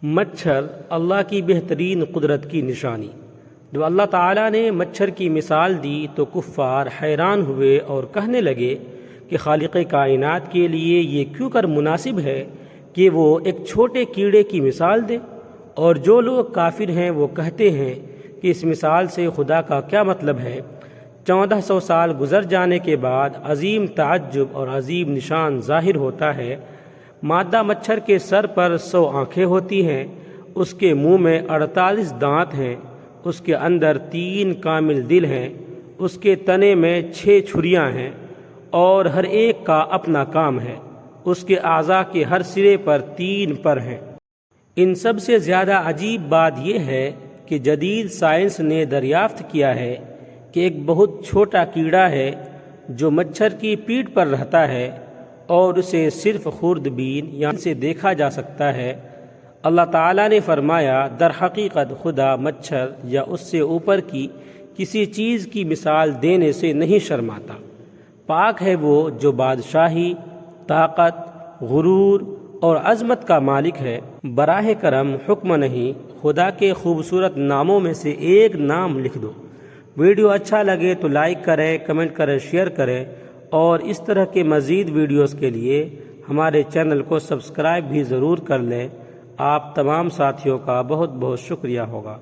مچھر اللہ کی بہترین قدرت کی نشانی۔ جب اللہ تعالیٰ نے مچھر کی مثال دی تو کفار حیران ہوئے اور کہنے لگے کہ خالق کائنات کے لیے یہ کیوں کر مناسب ہے کہ وہ ایک چھوٹے کیڑے کی مثال دے، اور جو لوگ کافر ہیں وہ کہتے ہیں کہ اس مثال سے خدا کا کیا مطلب ہے۔ 1400 سال گزر جانے کے بعد عظیم تعجب اور عظیم نشان ظاہر ہوتا ہے۔ مادہ مچھر کے سر پر 100 آنکھیں ہوتی ہیں، اس کے منہ میں 48 دانت ہیں، اس کے اندر 3 کامل دل ہیں، اس کے تنے میں 6 چھریاں ہیں اور ہر ایک کا اپنا کام ہے۔ اس کے اعضاء کے ہر سرے پر 3 پر ہیں۔ ان سب سے زیادہ عجیب بات یہ ہے کہ جدید سائنس نے دریافت کیا ہے کہ ایک بہت چھوٹا کیڑا ہے جو مچھر کی پیٹھ پر رہتا ہے اور اسے صرف خوردبین یعنی سے دیکھا جا سکتا ہے۔ اللہ تعالیٰ نے فرمایا، در حقیقت خدا مچھر یا اس سے اوپر کی کسی چیز کی مثال دینے سے نہیں شرماتا۔ پاک ہے وہ جو بادشاہی، طاقت، غرور اور عظمت کا مالک ہے۔ براہ کرم حکم نہیں، خدا کے خوبصورت ناموں میں سے ایک نام لکھ دو۔ ویڈیو اچھا لگے تو لائک کریں، کمنٹ کریں، شیئر کریں، اور اس طرح کے مزید ویڈیوز کے لیے ہمارے چینل کو سبسکرائب بھی ضرور کر لیں۔ آپ تمام ساتھیوں کا بہت بہت شکریہ ہوگا۔